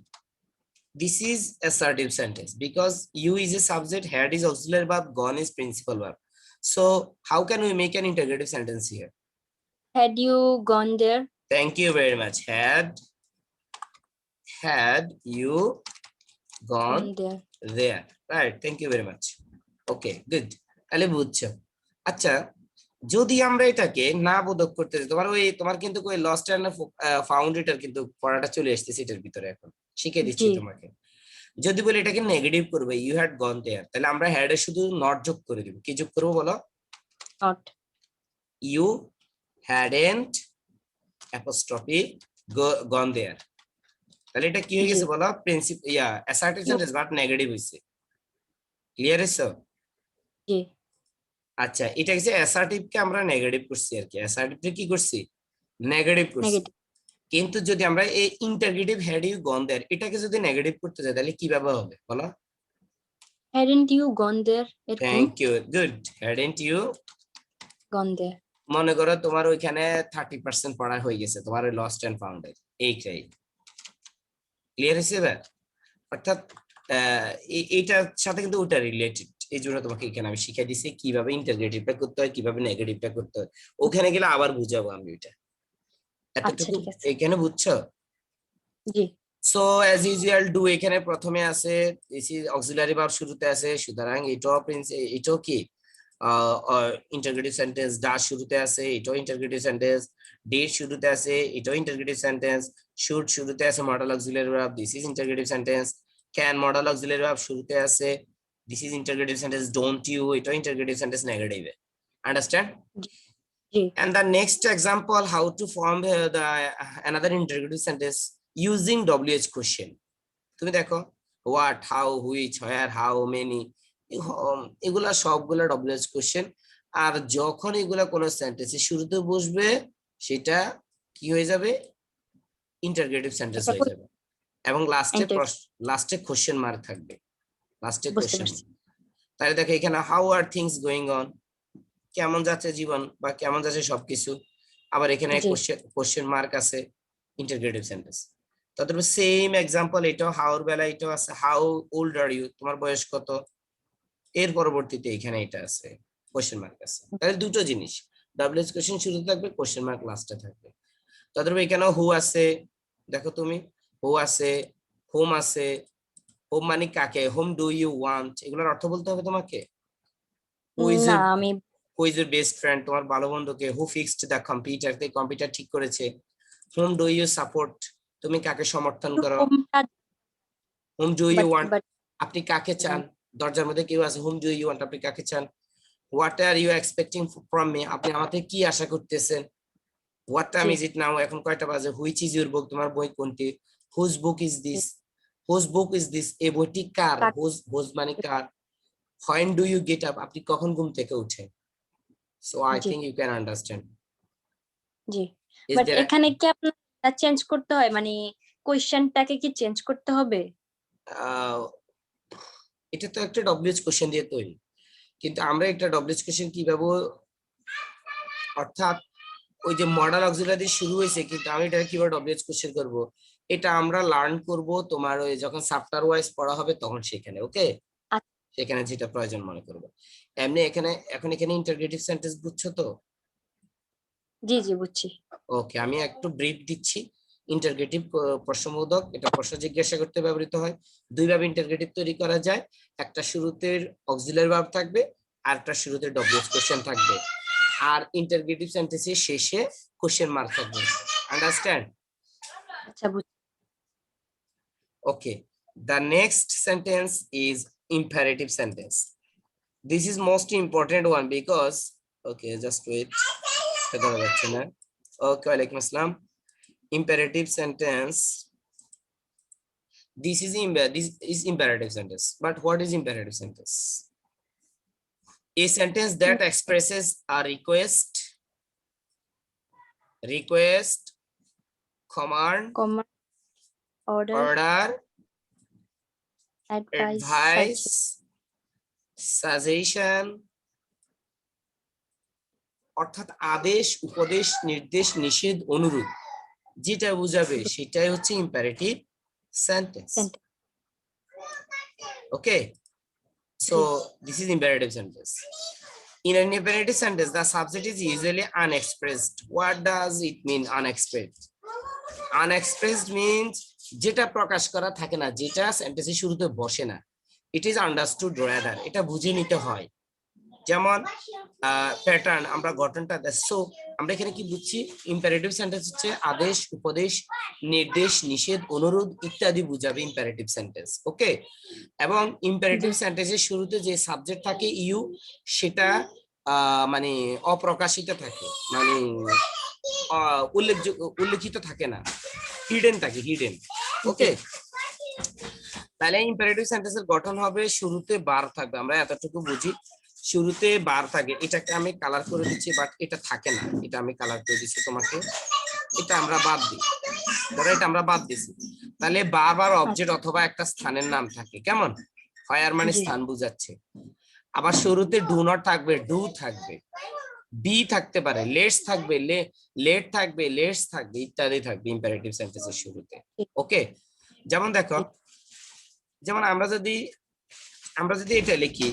This is assertive sentence because you is a subject, had is auxiliary verb, gone is principal verb. So how can we make an interrogative sentence here? Had you gone there? Thank you very much. Had you gone gone there. there? Right. Thank you very much. Okay, good. তাহলে বুঝছো। আচ্ছা, যদি আমরা এটাকে না বোধক করতে চাই, তোমার কিন্তু ওই লস্ট এন্ড ফাউন্ড এটার কিন্তু পড়াটা চলে আসতেছে এটার ভিতরে, এখন শিখে দিচ্ছি জি। তোমাকে। যদি বলি এটাকে নেগেটিভ করবে, ইউ হ্যাড গন দেয়ার, তাহলে আমরা হ্যাড এর শুধু নট যোগ করে দিব। কি যোগ করবো বলো? নট। ইউ হ্যাডেন্ট অ্যাপোস্ট্রফি গন দেয়ার, তাহলে এটা কি হয়ে জি গেছে বলো? অ্যাসার্টিভ সেন্টেন্স বাট নেগেটিভ হইছে। ক্লিয়ার হইছো? জি। আচ্ছা, এটা হচ্ছে অ্যাসার্টিভ কে আমরা নেগেটিভ করছি আর কি, অ্যাসার্টিভ কে কি করছি? নেগেটিভ করছি। নেগেটিভ। কিন্তু যদি আমরা এই ইন্টারগেটিভ হ্যাড ইউ গন দেয়ার এটাকে যদি নেগেটিভ করতে যাই তাহলে কিভাবে হবে বলো? হ্যাডেন্ট ইউ গন দেয়ার, এরকম। Thank you, good. Hadn't you gone there. মনে করো তোমার ওইখানে 30% পড়া হয়ে গেছে তোমার ওই লস্ট এন্ড ফাউন্ড এর, এইটাই। ক্লিয়ার হয়েছে এবার? অর্থাৎ এইটার সাথে কিন্তু ওটা রিলেটেড, এই জন্য তোমাকে এখানে আমি শিখাই দিছি কিভাবে ইন্টারগ্রেটিভটা করতে হয়, কিভাবে নেগেটিভটা করতে হয়। ওখানে গেলে আবার বুঝাবো আমি ওইটা। আচ্ছা এতটুকু ঠিক আছে। এখানে বুঝছো? জি সো অ্যাজ ইউজুয়াল ডু এখানে প্রথমে আছে, দিস ইজ অক্সিলারি ভার্ব শুরুতে আছে, সুতরাং এটাও কি ইন্টারগ্রেটিভ সেন্টেন্স। ডাস শুরুতে আছে, এটাও ইন্টারগ্রেটিভ সেন্টেন্স। ডিড শুরুতে আছে, এটাও ইন্টারগ্রেটিভ সেন্টেন্স। শুড শুরুতে আছে modal auxiliary verb, this is interrogative sentence. Can modal auxiliary verb শুরুতে আছে, this is interrogative sentence. Don't you, এটাও ইন্টারগ্রেটিভ সেন্টেন্স নেগেটিভে। আন্ডারস্ট্যান্ড? জি জি। And the next example, how to form the another interrogative sentence using WH question. তুমি দেখো what, how, which, where, how many, এগুলা সবগুলা WH কোশ্চেন। আর যখন এগুলা কোন সেন্টেন্সের শুরুতে বসবে সেটা কি হয়ে যাবে? ইন্টারগ্রেটিভ সেন্টেন্স হয়ে যাবে, এবং লাস্টে কোশ্চেন মার্ক থাকবে, লাস্টে বুঝতে কোশ্চেন। পারছি। তাহলে দেখো এখানে how are things going on, কেমন যাচ্ছে জীবন বা কেমন যাচ্ছে সবকিছু। আবার এখানে জি কোশ্চেন মার্ক আছে, ইন্টারগ্রেটিভ সেন্টেন্স। তারপরে সেম এক্সাম্পল, এটাও হাউর বেলা এটাও আছে, হাউ ওল্ড আর ইউ, তোমার বয়স কত। এর পরবর্তীতে এখানে এটা আছে, কোশ্চেন মার্ক আছে। তাহলে দুটো জিনিস, ডাব্লিউএইচ কোশ্চেন শুরুতে থাকবে, কোশ্চেন মার্ক লাস্টে থাকবে। তারপরে এখানেও হু আছে, দেখো তুমি, হু আছে, হোম আছে। হোম মানে কাকে, হোম ডু ইউ ওয়ান্ট, এগুলোর অর্থ বলতে হবে তোমাকে। হু ইজ না ইউর আমি। Who is your best friend, তোমার ভালো বন্ধুকে। হু ফিক্সড দ্য কম্পিউটার, কম্পিউটার ঠিক করেছে। হোম ডু ইউ সাপোর্ট, তুমি কাকে সমর্থন করো। হোমটা। Whom do you but want, but. আপনি কাকে চান। দরজার মধ্যে কেউ আছে, হোম ডু ইউ ওয়ান্ট, আপনি কাকে চান। What are you expecting from me, আপনি আমার থেকে কি আশা করতেছেন। হোয়াট টাইম জি ইজ ইট নাও, এখন কয়টা বাজে। হুইচ ইজ ইউর বুক, তোমার বই কোনটি। হুজ বুক ইজ জি। This, whose book is this, এই বইটি কার। কাক- হুজ হুজ মানে কার। When do you get up, আপনি কখন ঘুম থেকে উঠেন। সো আই জি থিংক ইউ ক্যান আন্ডারস্ট্যান্ড। জি। ইজ বাট দেয়ার এখানে কি আপনার চেঞ্জ করতে হয়, মানে কোয়েশ্চেনটাকে কি চেঞ্জ করতে হবে? এটা তো একটা ডব্লিউএইচ কোশ্চেন দিয়ে তৈরি, কিন্তু আমরা একটা ডব্লিউএইচ কোশ্চেন কিভাবে, অর্থাৎ ওই যে মডেল অক্সিলারি শুরু হয়েছে, কিন্তু আমি এটা কিভাবে ডব্লিউএইচ কোশ্চেন করব এটা আমরা লার্ন করব তোমার ওই যখন চ্যাপ্টার ওয়াইজ পড়া হবে তখন সেখানে। ওকে, সেখানে যেটা প্রয়োজন মনে করবো। এমনি এখানে ইন্টারগ্রেটিভ সেন্টেন্স বুঝছো তো? জি জি বুঝছি। ওকে, আমি একটু ব্রিফ দিচ্ছি। ইন্টারগ্রেটিভ প্রশ্নবোধক, এটা প্রশ্ন জিজ্ঞাসা করতে ব্যবহৃত হয়। দুইভাবে ইন্টারগ্রেটিভ তৈরি করা যায়, একটা শুরুতে অক্সিলারি ভার্ব থাকবে, আরেকটা শুরুতে ডব্লিউএইচ কোশ্চেন থাকবে, আর ইন্টারগেটিভ সেন্টেন্সের শেষে কোশ্চেন মার্ক থাকবে। আন্ডারস্ট্যান্ড? আচ্ছা বুঝছি। Okay, the next sentence is imperative sentence. This is most important one because, okay, just wait. Okay, walaikum assalam. Imperative sentence. This is imperative sentence. But what is imperative sentence? A sentence that expresses a request, command, order, advice, suggestion, অর্থাৎ আদেশ, উপদেশ, নির্দেশ, নিষেধ, অনুরোধ, যেটা বুঝাবে সেটাই হচ্ছে imperative sentence. Okay, so this is imperative sentence. In an imperative sentence, the subject is usually unexpressed. What does it mean, unexpressed? Unexpressed means যেটা প্রকাশ করা থাকে না, যেটা সেন্টেন্সের শুরুতে বসে না। It is understood rather, এটা বুঝে নিতে হয়। যেমন প্যাটার্ন, আমরা গঠনটা দেখছো, আমরা এখানে কি বুঝছি? ইম্পারেটিভ সেন্টেন্স হচ্ছে আদেশ, উপদেশ, নির্দেশ, নিষেধ, অনুরোধ ইত্যাদি বুঝাবে ইম্পারেটিভ সেন্টেন্স। ওকে, এবং ইম্পারেটিভ সেন্টেন্সের শুরুতে যে সাবজেক্ট থাকে ইউ, সেটা মানে অপ্রকাশিত থাকে, মানে উল্লেখিত থাকে না, হিডেন থাকে, হিডেন। ওকে, তাহলে ইম্পারেটিভ সেন্টেন্সের গঠন হবে শুরুতে বার থাকবে, আমরা এতটুকু বুঝি, শুরুতে বার থাকে। এটাকে আমি কালার করে দিচ্ছি, বাট এটা থাকে না, এটা আমি কালার করে দিচ্ছি তোমাকে, এটা আমরা বাদ দিই, ধরো এটা আমরা বাদ দিছি। তাহলে বারবার অবজেক্ট অথবা একটা স্থানের নাম থাকে, কেমন হয়, আর মানে স্থান বুঝাচ্ছে। আবার শুরুতে ডু নট থাকবে, ডু থাকবে, বি থাকতে পারে, লেটস থাকবে, লেট থাকবে, লেটস থাকবে ইত্যাদি থাকবে ইম্পারেটিভ সেন্টেন্সের শুরুতে। ওকে, যেমন দেখো, যেমন আমরা যদি এটা লিখি,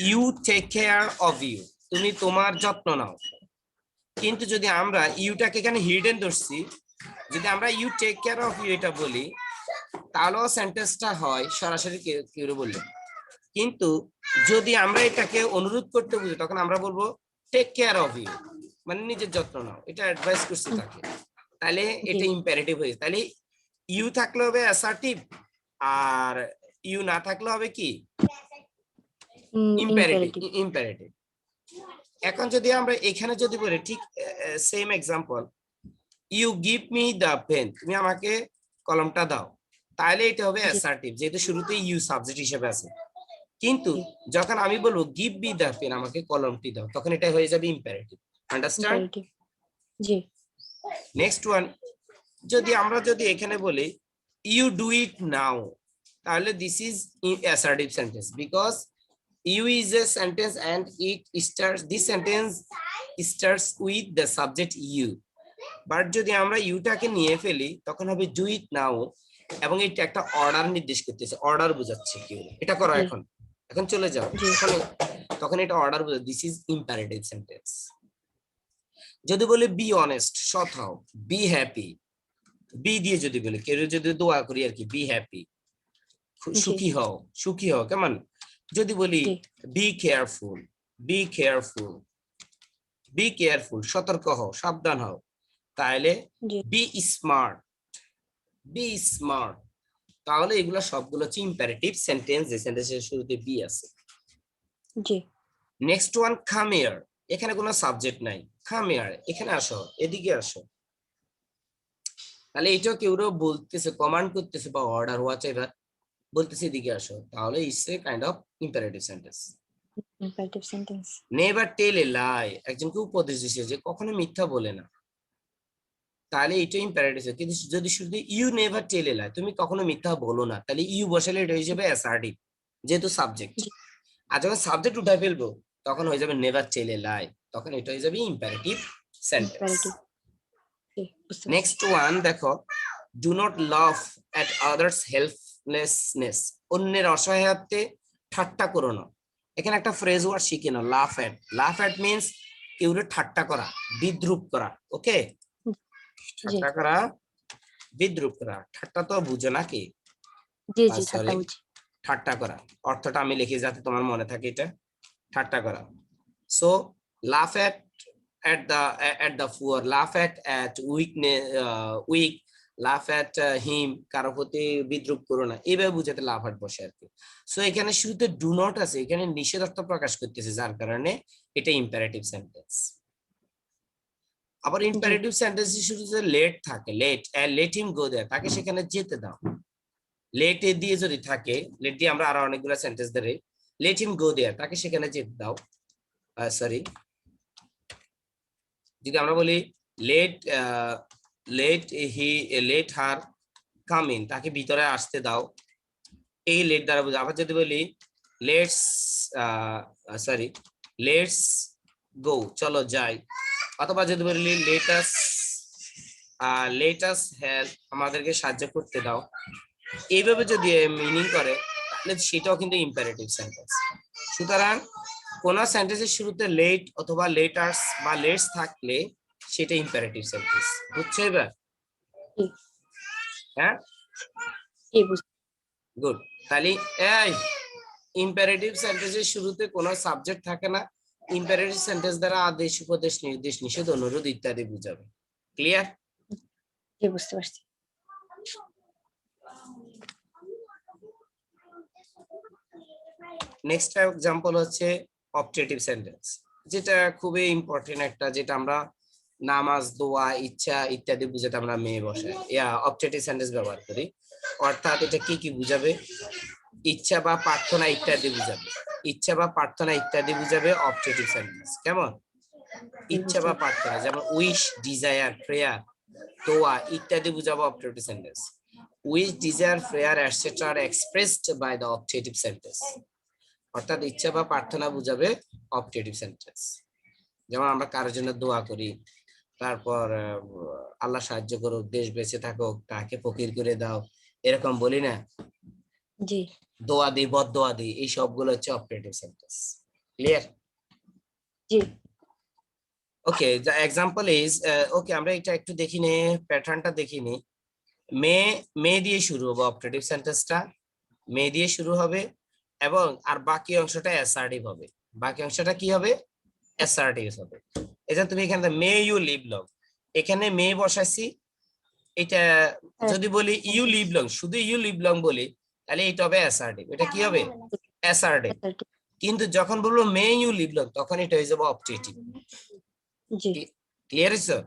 you take care of you, তুমি তোমার যত্ন নাও, কিন্তু যদি আমরা ইউটাকে এখানে হিডেন ধরছি, যদি আমরা you take care of you এটা বলি, তাহলেও সেন্টেন্সটা হয় সরাসরি কেউ বললে। কিন্তু যদি আমরা এটাকে অনুরোধ করতে বুঝি, তখন আমরা বলবো টেক কেয়ার অফ ইউ, মানে নিজের যত্ন নাও, এটা অ্যাডভাইস করছি তাকে, তাহলে এটা ইম্পারেটিভ হয়েছে। তাহলে ইউ থাকলে হবে অ্যাসার্টিভ, আর ইউ না থাকলে হবে কি? ইম্পারেটিভ। এখন যদি আমরা এখানে যদি বলি, ঠিক same example, you give me the pen, তুমি আমাকে কলমটা দাও, তাহলে এটা হবে অ্যাসার্টিভ, যেহেতু শুরুতে ইউ সাবজেক্ট হিসেবে আছে। কিন্তু যখন আমি বলবো গিভ মি দ্য পেন, আমাকে কলমটি দাও, তখন এটা হয়ে যাবে ইম্পারেটিভ। আন্ডারস্ট্যান্ড? জি। নেক্সট ওয়ান, আমরা যদি এখানে বলি ইউ ডু ইট নাও, তাহলে this is assertive sentence, because you is a sentence and this sentence starts with the subject you, but যদি আমরা ইউটাকে নিয়ে ফেলি, তখন হবে do it now, এবং এটা একটা অর্ডার নির্দেশ করতেছে, অর্ডার বোঝাচ্ছে কেউ, এটা করো এখন চলে যাও, তখন এটা অর্ডার বোঝাচ্ছে, দিস ইজ ইম্পারেটিভ সেন্টেন্স। যদি বলি বি অনেস্ট, সৎ হও, বি হ্যাপি, বি দিয়ে যদি বলি, কেউ যদি দোয়া করি আর কি, বি হ্যাপি, সুখী হও, কেমন? যদি বলি বি কেয়ারফুল, সতর্ক হও, সাবধান হও, তাহলে বি স্মার্ট, তাহলে এগুলো সবগুলো হচ্ছে ইম্পারেটিভ সেন্টেন্স, যে সেন্টেন্সের শুরুতে বি আছে। নেক্সট ওয়ান, কাম হিয়ার, এখানে কোনো সাবজেক্ট নাই, কাম হিয়ার, এখানে আসো, এদিকে আসো, তাহলে এটাও কেউ বলতেছে, কমান্ড করতেছে বা অর্ডার হোয়াটএভার, বলতেছে এদিকে আসো, তাহলে it's a kind of imperative sentence. Never tell a lie, একজনকে উপদেশ দিছে যে কখনো মিথ্যা বলে না, তাহলে এটা ইম্পারেটিভ। কিন্তু যদি শুধু ইউ নেভার টেল এ লাই, তুমি কখনো মিথ্যা বলো না, তাহলে ইউ বসালে এটা হয়ে যাবে অ্যাসার্টিভ, যেহেতু সাবজেক্ট। আর যখন সাবজেক্ট উঠায় ফেলবো, তখন হয়ে যাবে নেভার টেল এ লাই, তখন এটা হয়ে যাবে ইম্পারেটিভ সেন্টেন্স। নেক্সট ওয়ান দেখো, ডু নট লাফ এট আদার্স হেল্পলেসনেস, অন্যের অসহায়ত্বে ঠাট্টা করো না। এখানে একটা ফ্রেজ ওয়ার্ড শিখে নাও, লাফ এট মিন্স কেউরে ঠাট্টা করা, বিদ্রুপ করা। ওকে, ঠাট্টা করা, বিদ্রুপ করা, ঠাট্টা তো বুঝো নাকি? ঠাট্টা করা অর্থটা আমি লিখি যাতে তোমার মনে থাকে, এটা ঠাট্টা করা। সো লাফ at the poor, laugh at weak, laugh at him, কারো প্রতি বিদ্রুপ করো না, এইভাবে বুঝাতে লাফ at বসে আর কি। সো এখানে শুরুতে ডু নট আছে, এখানে নিষেধাজ্ঞা প্রকাশ করতেছে, যার কারণে এটা ইম্পারেটিভ সেন্টেন্স। আবার ইম্পারেটিভ সেন্টেন্সের শুরুতে লেট থাকে, লেট হিম গো দেয়ার, তাকে সেখানে যেতে দাও। লেট এ দিয়ে যদি থাকে, লেট দিয়ে আমরা আরো অনেকগুলো সেন্টেন্স ধরে, লেট হিম গো দেয়ার, তাকে সেখানে যেতে দাও। সরি, যদি আমরা বলি let let her come in, তাকে ভিতরে আসতে দাও, এই লেট দ্বারা বুঝা। আবার যদি বলি লেটস লেটস গো, চলো যাই। অথবা যদি বলি লেটাস হেল্প, আমাদেরকে সাহায্য করতে দাও, এইভাবে যদি মিনিং করে, তাহলে সেটাও কিন্তু ইম্পারেটিভ সেন্টেন্স। সুতরাং কোন সেন্টেন্সের শুরুতে লেট অথবা লেটার্স বা লেটস থাকলে সেটা ইম্পারেটিভ সেন্টেন্স। বুঝছো এবার? হ্যাঁ, গুড। তাহলে এই ইম্পারেটিভ সেন্টেন্সের শুরুতে কোনো সাবজেক্ট থাকে না। ইম্পারেটিভ সেন্টেন্স দ্বারা আদেশ, উপদেশ, নির্দেশ, নিষেধ, অনুরোধ ইত্যাদি বুঝাবে। ক্লিয়ার? বুঝতে পারছি। নেক্সট এক্সাম্পল হচ্ছে অবজেক্টিভ সেন্টেন্স, যেটা খুবই ইম্পর্টেন্ট একটা, যেটা আমরা নামাজ, দোয়া, ইচ্ছা ইত্যাদি বুঝাতে আমরা মেয়ে বসাই, অবজেক্টিভ সেন্টেন্স ব্যবহার করি। অর্থাৎ এটা কি কি বুঝাবে? ইচ্ছা বা প্রার্থনা ইত্যাদি বুঝাবে। ইচ্ছা বা প্রার্থনা ইত্যাদি বুঝাবে অবজেক্টিভ সেন্টেন্স। কেমন? ইচ্ছা বা প্রার্থনা, যেমন উইশ, ডিজায়ার, প্রেয়ার, দোয়া ইত্যাদি বুঝাবো objective sentence. Wish, desire, prayer etcetera are expressed by the objective sentence. অর্থাৎ ইচ্ছা বা প্রার্থনা বুঝাবে অবজেক্টিভ সেন্টেন্স। যেমন আমরা কারোর জন্য দোয়া করি, তারপর আল্লাহ সাহায্য করুক, দেশ বেঁচে থাকুক, তাকে ফকির করে দাও, এরকম বলি না? জি। দোয়া দিই, বদদোয়া দিই, এই সবগুলো হচ্ছে অবজেক্টিভ সেন্টেন্স। ক্লিয়ার? জি। Okay, the example is, okay আমরা এটা একটু দেখি নে, প্যাটার্নটা দেখি নি। মে দিয়ে শুরু হবে অবজেক্টিভ সেন্টেন্সটা, মে দিয়ে শুরু হবে, এবং আর বাকি অংশটা অ্যাসার্টিভ হবে। বাকি অংশটা কি হবে? অ্যাসার্টিভ হবে। এটা তুমি এখানে মে ইউ লিভ লং, এখানে মে বসাইছি। এটা যদি বলি ইউ লিভ লং, শুধু ইউ লিভ লং বলি, তাহলে এটা হবে অ্যাসার্টিভ। এটা কি হবে? অ্যাসার্টিভ। কিন্তু যখন বলবো মে ইউ লিভ লং, তখন এটা হয়ে যাবে অবজেক্টিভ। জি। ক্লিয়ার হইছে?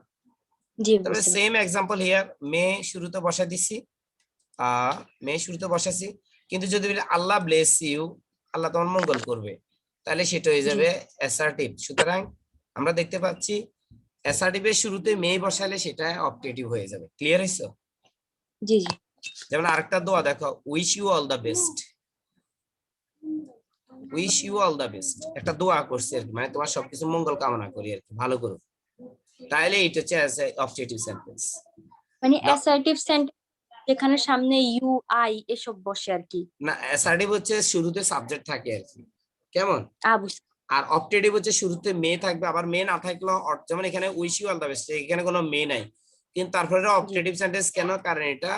জি, তবে সেম এক্সাম্পল হিয়ার, মে শুরুতে বসাই দিছি, মে শুরুতে বসাইছি, কিন্তু যদি বলি আল্লাহ ব্লেস ইউ, আল্লাহ তোমার মঙ্গল করবে, তাহলে সেটা হয়ে যাবে অ্যাসার্টিভ। সুতরাং আমরা দেখতে পাচ্ছি অ্যাসার্টিভের শুরুতে মে বসালে সেটা অবজেক্টিভ হয়ে যাবে। ক্লিয়ার হইছে? জি জি। যেমন আরেকটা দোয়া দেখো, wish you all the best, wish you all the best, একটা দোয়া করছে আর কি, মানে তোমার সবকিছু মঙ্গল কামনা করি আর কি, ভালো করো। তাহলে এটা হচ্ছে অবজেক্টিভ সেন্টেন্স। মানে অ্যাসার্টিভ সেন্টেন্স যেখানে সামনে ইউ, আই এসব বসে আর কি। না, অ্যাসার্টিভ হচ্ছে শুরুতে সাবজেক্ট থাকে আর কি। কেমন? আর অবজেক্টিভ হচ্ছে শুরুতে মে থাকবে, আবার মে না থাকলেও, যেমন এখানে wish you all the best, এখানে কোনো মে নাই, কিন্তু তারপরে অবজেক্টিভ সেন্টেন্স কেন? কারণ এটা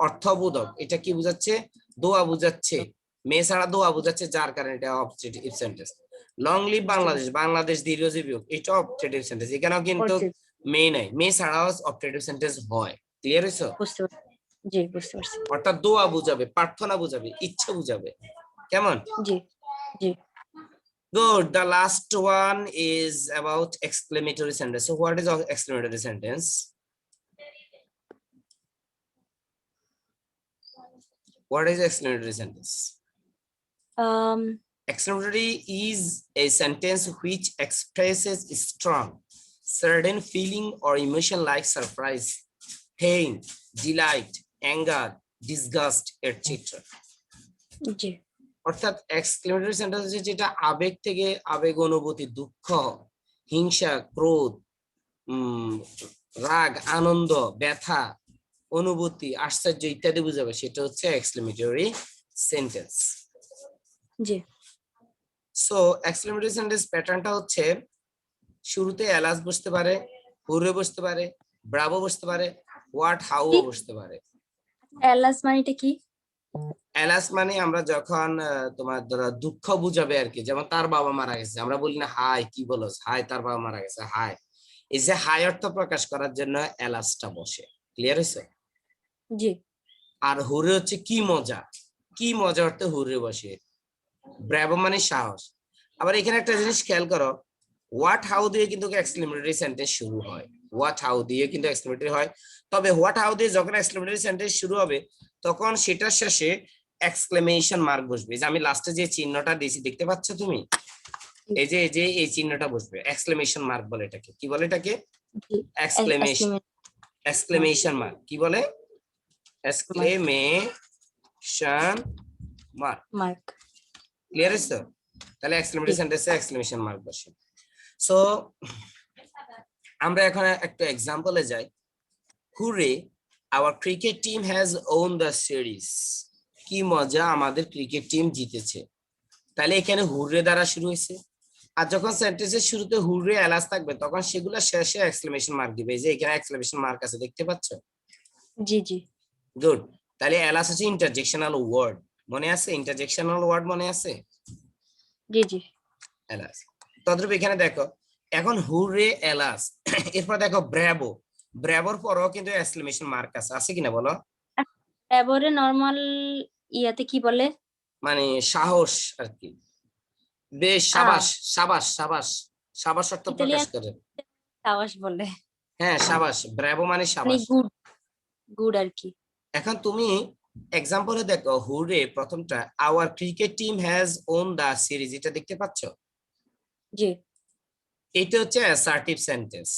অর্থবোধক। এটা কি বুঝাচ্ছে? দোয়া বুঝাচ্ছে, মে ছাড়া দোয়া বুঝাচ্ছে, যার কারণে এটা objective sentence. Long live Bangladesh, Bangladesh দীর্ঘজীবী হোক, এটা অবজেক্টিভ সেন্টেন্স। এখানেও কিন্তু মে নাই, মে ছাড়াও অবজেক্টিভ সেন্টেন্স হয়। ক্লিয়ার হইছো? জি, বুঝতে পারছি। অর্থাৎ দোয়া বুঝাবে, প্রার্থনা বুঝাবে, ইচ্ছা বুঝাবে। কেমন? জি জি। Good. The last one is about exclamatory sentence. So what is exclamatory sentence? What is exclamatory sentence? Exclamatory is a sentence which expresses strong, certain feeling or emotion like surprise, pain, delight, anger, disgust, etc. জি। অর্থাৎ এক্সক্লেমেটরি সেন্টেন্স হচ্ছে যেটা আবেগ থেকে, আবেগ, অনুভূতি, দুঃখ, হিংসা, ক্রোধ, রাগ, আনন্দ, ব্যথা, অনুভূতি, আশ্চর্য ইত্যাদি বুঝাবে, সেটা হচ্ছে এক্সক্লেমেটরি সেন্টেন্স। জি। সো এক্সক্লেমেটরি সেন্টেন্স প্যাটার্নটা হচ্ছে শুরুতে এলাস বসতে পারে, হুররে বসতে পারে, ব্রাভো বসতে পারে, হোয়াট, হাউ বসতে পারে। এলাস মানেটা কি? অ্যালাস মানে আমরা যখন তোমার ধরো দুঃখ বুঝাবে আর কি, যেমন তার বাবা মারা গেছে, আমরা বলি না হাই কি বলো, হাই তার বাবা মারা গেছে, হাই। এই যে হাই অর্থ প্রকাশ করার জন্য অ্যালাসটা বসে। ক্লিয়ার হয়েছে? জি। আর হুরে হচ্ছে কি মজা, কি মজা অর্থে হুরে বসে। ব্র্যাভো মানে সাহস। আবার এখানে একটা জিনিস খেয়াল করো, হোয়াট হাউ দিয়ে কিন্তু এক্সক্লেমেটরি সেন্টেন্স শুরু হয়, হোয়াট হাউ দিয়ে কিন্তু এক্সক্লেমেটরি হয়। তবে হোয়াট হাউ দিয়ে যখন এক্সক্লেমেটরি সেন্টেন্স শুরু হবে তখন সেটার শেষে এক্সক্লেমেশন মার্ক বসবে। যে আমি লাস্টে যে চিহ্নটা দিয়েছি দেখতে পাচ্ছ তুমি, এই যে এই চিহ্নটা বসবে, এক্সক্লেমেশন মার্ক বলে এটাকে। কি বলে এটাকে? জি। Exclamation, estimate exclamation mark. কি বলে? Mark. Exclamation mark. Mark. Clear হয়েছে? তাহলে এক্সক্লেমেটরি জি। সেন্টেন্সে এক্সক্লেমেশন মার্ক বসে। সো আমরা এখন একটা এক্সাম্পলে যাই। Hurray our cricket team has won the series. কি মজা, আমাদের ক্রিকেট টিম জিতেছে। তাহলে এখানে হুররে দ্বারা শুরু হয়েছে। আর যখন সেন্টেন্সের শুরুতে হুররে অ্যালাস থাকবে তখন সেগুলো শেষে এক্সক্লেমেশন মার্ক দিবে। এই যে এখানে এক্সক্লেমেশন মার্ক আছে দেখতে পাচ্ছ? জি। জি। গুড। তাহলে অ্যালাস হচ্ছে ইন্টারজেকশনাল ওয়ার্ড, মনে আছে? ইন্টারজেকশনাল ওয়ার্ড মনে আছে? জি। জি। অ্যালাস। তদ্রূপ এখানে দেখো, এখন হুররে অ্যালাস, এরপর দেখো ব্র্যাভো। ব্র্যাভোর পরও কিন্তু এক্সক্লেমেশন মার্ক আছে, আছে কিনা বলো? এবারে নরমাল ইয়াতে কি বলে? মানে সাহস আর কি, বেশ সাবাস, সাবাস সাবাস, সাবাস অর্থ প্রকাশ ইতালিয়ান করে। সাবাস বলে। হ্যাঁ সাবাস, ব্র্যাভো মানে মানে সাবাস। গুড, গুড আর কি। এখন তুমি এক্সাম্পলে দেখো, হুররে প্রথমটা our cricket team has won the series, এটা দেখতে পাচ্ছ? জি। এটা হচ্ছে অ্যাসার্টিভ সেন্টেন্স।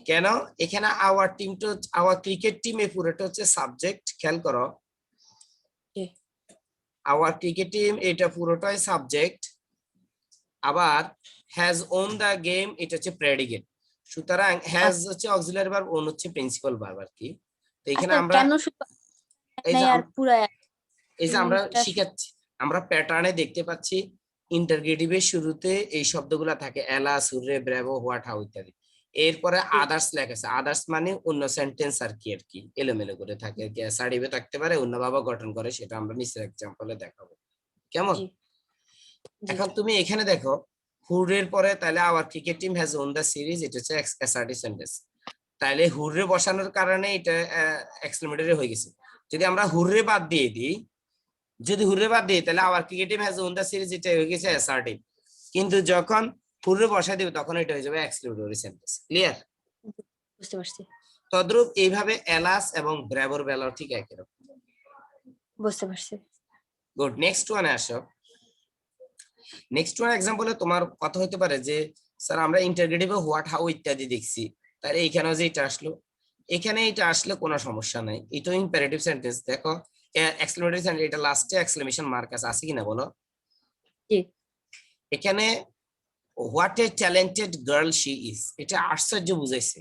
কেন? এখানে আওয়ার টিমটা, আওয়ার ক্রিকেট টিম, এই পুরোটা হচ্ছে সাবজেক্ট। খেয়াল করো, জি। আওয়ার ক্রিকেট টিম এটা পুরোটাই সাবজেক্ট। আবার হ্যাজ ওন দা গেম এটা হচ্ছে প্রেডিকেট। সুতরাং হ্যাজ হচ্ছে অক্সিলারি ভার্ব, ওন হচ্ছে প্রিন্সিপাল ভার্ব আর কি। তো এখানে আচ্ছা, আমরা কেন শুধু এই যে নাই আর পুরা এই যে আমরা টা শিখাচ্ছি, আমরা প্যাটার্নে দেখতে পাচ্ছি ইন্টারগেটিভের শুরুতে এই শব্দগুলা থাকে, এলা, সুরে, ব্রেভো, হোয়াট, হাউ ইত্যাদি। এরপরে আদার্স লেখা আছে। আদার্স মানে অন্য সেন্টেন্স আর কি, এলোমেলো করে থাকে আর কি, সারিবে থাকতে পারে, অন্যভাবে গঠন করে, সেটা আমরা নিচের এক্সাম্পলে দেখাবো। কেমন? জি। জি। এখন তুমি এখানে দেখো, হুরের পরে তাহলে our cricket team has won the series, এটা হচ্ছে অ্যাসার্টিভ সেন্টেন্স। তাহলে হুররে বসানোর কারণে এটা এক্সক্লেমেটরি হয়ে গেছে। যদি আমরা হুররে বাদ দিয়ে দিই, যদি হুররে বাদ দিই তাহলে our cricket team has won the series, এটা হয়ে গেছে অ্যাসার্টিভ। কিন্তু যখন হুররে বসাই দিবে তখন এটা হয়ে যাবে এক্সক্লেমেটরি সেন্টেন্স। ক্লিয়ার? বুঝতে পারছি। তদ্রূপ এইভাবে এলাস এবং ব্রেভোর বেলাও ঠিক একই রকম। বুঝতে পারছি। গুড। নেক্সট ওয়ানে আসো। নেক্সট ওয়ান এক্সাম্পলে তোমার কথা হতে পারে যে স্যার আমরা ইন্টারগ্রেটিভে হোয়াট, হাউ ইত্যাদি দেখছি, তাহলে এইখানেও যে এটা আসলো, এখানে এটা আসলে কোনো সমস্যা নাই, এটা ইম্পারেটিভ সেন্টেন্স। দেখো এক্সক্লেমেটরি সেন্টেন্স, এটা লাস্টে এক্সক্লেমেশন মার্ক আছে কিনা বলো? জি। এখানে what a talented girl she is, এটা আশ্চর্য বুঝাইছে,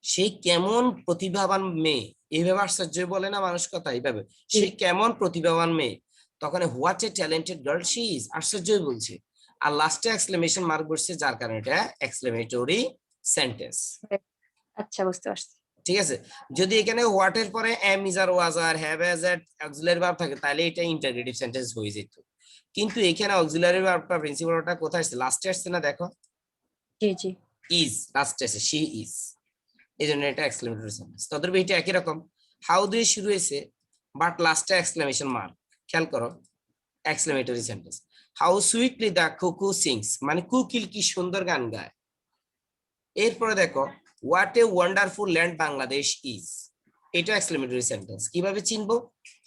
সে কেমন প্রতিভাবান মেয়ে। এইভাবে আশ্চর্য বলে না মানুষ কথা, এইভাবে জি। সে কেমন প্রতিভাবান মেয়ে। তখন what a talented girl she is, আশ্চর্যই বলছে, আর লাস্টে এক্সক্লেমেশন মার্ক বসছে, যার কারণে এটা এক্সক্লেমেটরি সেন্টেন্স। আচ্ছা, বুঝতে পারছি। ঠিক আছে? যদি এখানে হোয়াট এর পরে am, is, are, was, are, have, has, at auxiliary verb থাকে তাহলে এটা ইন্টারগ্রেটিভ সেন্টেন্স হয়ে যেত। কিন্তু এখানে অক্সিলারি ভার্বটা, প্রিন্সিপালটা কোথায় আসছে? লাস্টে আসছে না, দেখো জি। জি। ইজ লাস্টে আছে, শি ইজ, এই জন্য এটা এক্সক্লেমেটরি সেন্টেন্স। তদ্রূপ এটা একই রকম, হাউ দিয়ে শুরু হয়েছে বাট লাস্টে এক্সক্লেমেশন মার্ক। খেয়াল করো, এক্সক্লেমেটরি সেন্টেন্স। হাউ সুইটলি দা কুকু সিংস, মানে কুকিল কি সুন্দর গান গায়। এরপরে দেখো what a wonderful land Bangladesh is, এটা এক্সক্লেমেটরি সেন্টেন্স। কিভাবে চিনবো?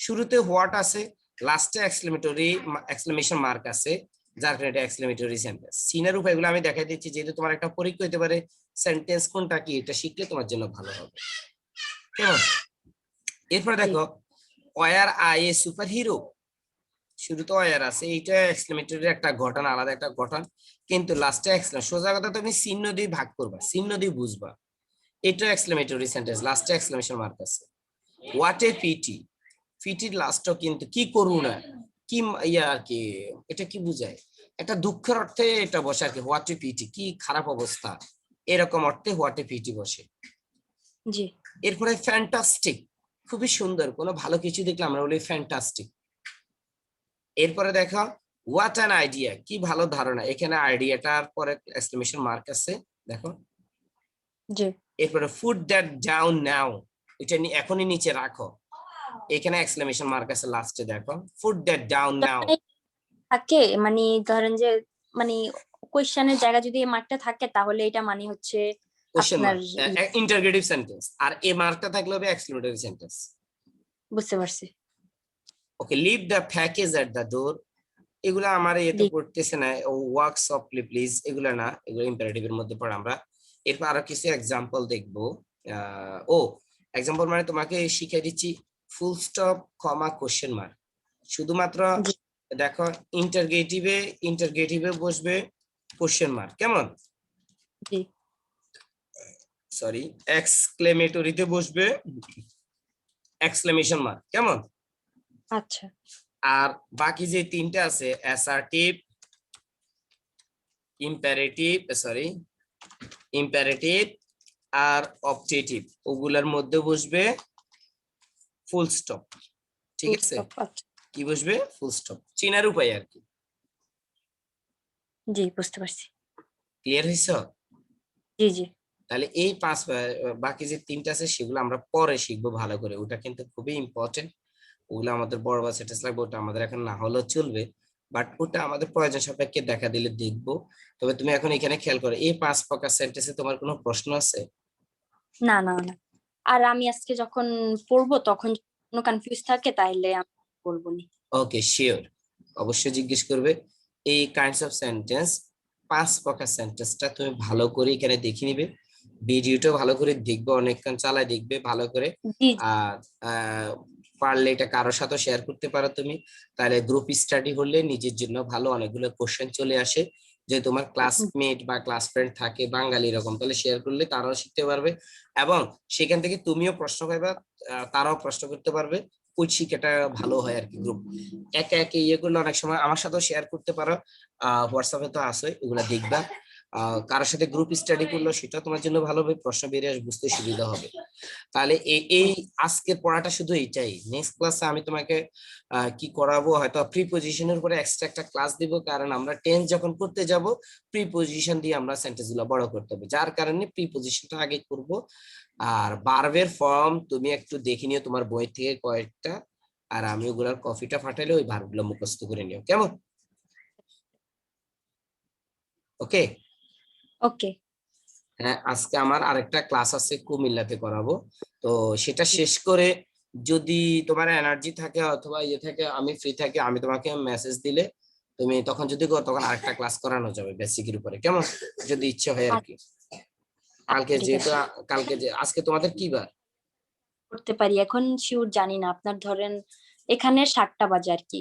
শুরুতে হোয়াট আছে, লাস্টে এক্সক্লেমেশন মার্ক আছে, যার কারণে এটা এক্সক্লেমেটরি সেন্টেন্স। চিনার উপায়গুলো আমি দেখাই দিচ্ছি, যেহেতু তোমার একটা পরীক্ষা হতে পারে সেন্টেন্স কোনটা কি, এটা শিখলে তোমার জন্য ভালো হবে। কেমন? এরপরে জি। দেখো were I a superhero, শুরুতে ওয়ার আছে, এইটা এক্সক্লেমেটরি একটা ঘটনা, আলাদা একটা ঘটনা, কিন্তু লাস্টে এক্সক্লেমেশন। সোজা কথা তুমি চিহ্ন দিয়ে ভাগ করবা, চিহ্ন দিয়ে বুঝবা, এটা এক্সক্লেমেটরি সেন্টেন্স, লাস্টে এক্সক্লেমেশন মার্ক আছে। হোয়াট এ পিটি, পিটির লাস্টও কিন্তু, কি করুণা, কি ইয়া আর কি, এটা কি বুঝায়? একটা দুঃখের অর্থে এটা বসে আর কি, হোয়াট এ পিটি, কি খারাপ অবস্থা, এরকম অর্থে হোয়াট এ পিটি বসে। জি। এরপরে ফ্যান্টাস্টিক, খুবই সুন্দর, কোনো ভালো কিছু দেখলে আমরা বলি ফ্যান্টাস্টিক। এরপরে দেখো হোয়াট অ্যান আইডিয়া, কি ভালো ধারণা, এখানে আইডিয়াটার পরে এক্সক্লেমেশন মার্ক আছে দেখো। জি। এরপরে ফুট দ্যাট ডাউন নাও, এটা এখনই নিচে রাখো, এখানে এক্সক্লেমেশন মার্ক আছে লাস্টে দেখো, ফুট দ্যাট ডাউন নাও। থাকে মানে ধরেন যে মানে কোয়েশ্চেনের জায়গা যদি এই মার্কটা থাকে তাহলে এটা মানে হচ্ছে কোশ্চেন আপনার মার্ক ইন্টারগেটিভ সেন্টেন্স, আর এই মার্কটা থাকলে হবে এক্সক্লেমেটরি সেন্টেন্স। বুঝতে পারছি। Okay, leave the package at the door, এগুলা আমার এতে লিখ। পড়তেছে না, ওয়ার্ক সফটলি প্লিজ এগুলা না, এগুলো ইম্পারেটিভের মধ্যে পড়ে আমরা। এরপর আরো কিছু এক্সাম্পল দেখবো। ও এক্সাম্পল মানে তোমাকে শিখিয়ে দিচ্ছি ফুল স্টপ কমা কোশ্চেন মার্ক, শুধুমাত্র জি। দেখো ইন্টারগেটিভে বসবে কোশ্চেন মার্ক, কেমন, জি। সরি এক্সক্লেমেটরিতে বসবে এক্সক্লেমেশন মার্ক, কেমন। আচ্ছা। আর বাকি যে তিনটা আছে অ্যাসার্টিভ, ইম্পারেটিভ আর অবজেক্টিভ, ওগুলার মধ্যে বসবে ফুল স্টপ, ঠিক ফুল আছে। স্টপ। আচ্ছা। কি বসবে, ফুল স্টপ, চেনার উপায় আর কি। জি বুঝতে পারছি। ক্লিয়ার হয়েছে। জি জি। তাহলে এই বাকি যে তিনটা আছে সেগুলো আমরা পরে শিখবো ভালো করে, ওটা কিন্তু খুবই ইম্পর্টেন্ট, ওগুলো আমাদের বড় বা সেটেস লাগবে, ওটা আমাদের এখন না হলেও চলবে, বাট ওটা আমাদের প্রয়োজন সাপেক্ষে দেখা দিলে দেখবো। তবে তুমি এখন এখানে খেয়াল করো, এই 5 প্রকার সেন্টেন্সে তোমার কোনো প্রশ্ন আছে? না না না, আর আমি আজকে যখন পড়বো তখন কোনো কনফিউজ থাকে তাইলে আমি বলবো নি। ওকে শিওর, অবশ্যই জিজ্ঞেস করবে। এই কাইন্ডস অফ সেন্টেন্স 5 প্রকার সেন্টেন্সটা তুমি ভালো করে এখানে দেখে নিবে, ভিডিওটা ভালো করে দেখবে, অনেকক্ষণ চালায় দেখবে ভালো করে। জি জি। আর পারলে এটা কারোর সাথে শেয়ার করতে পারো তুমি, তাহলে গ্রুপ স্টাডি হলে নিজের জন্য ভালো, অনেকগুলো কোশ্চেন চলে আসে, যে তোমার ক্লাসমেট বা ক্লাস ফ্রেন্ড থাকে বাঙালি এরকম, তাহলে শেয়ার করলে তারাও শিখতে পারবে, এবং সেখান থেকে তুমিও প্রশ্ন পাইবা, তারাও প্রশ্ন করতে পারবে, ওই শিক্ষাটা ভালো হয় আর কি। গ্রুপ একে একে ইয়ে করলে অনেক সময় আমার সাথেও শেয়ার করতে পারো, হোয়াটসঅ্যাপে তো আছে, ওগুলা দেখবা। কারোর সাথে গ্রুপ স্টাডি করলে সেটা তোমার জন্য ভালো হবে, প্রশ্ন বেরিয়ে আসবে, বুঝতে সুবিধা হবে। তাহলে এই আজকের পড়াটা শুধু এইটাই, নেক্সট ক্লাসে আমি তোমাকে কি করাবো, হয়তো প্রিপজিশনের উপরে এক্সট্রা একটা ক্লাস দিব, কারণ আমরা টেন্স যখন করতে যাব প্রিপজিশন দিয়ে আমরা সেন্টেন্স গুলো বড় করতে হবে, যার কারণে প্রিপজিশনটা আগে করব। আর ভার্বের ফর্ম তুমি একটু দেখে নিও তোমার বই থেকে কয়েকটা, আর আমি ওগুলার কপিটা ফাটাইলে ওই ভার্বগুলো মুখস্থ করে নিও, কেমন। ওকে। ওকে। হ্যাঁ, আজকে আমার আরেকটা ক্লাস আছে কুমিল্লাতে করাবো, তো সেটা শেষ করে যদি তোমার এনার্জি থাকে অথবা ইয়ে থাকে, আমি ফ্রি থাকি, আমি তোমাকে মেসেজ দিলে তুমি তখন যদি করো, তখন আরেকটা ক্লাস করানো যাবে বেসিকের উপরে, কেমন, যদি ইচ্ছে হয় আর কি। কালকে ঠিক যেহেতু আছে। আজকে তোমাদের কি বার? করতে পারি, এখন শিওর জানি না, আপনার ধরেন এখানে 7টা বাজে আর কি।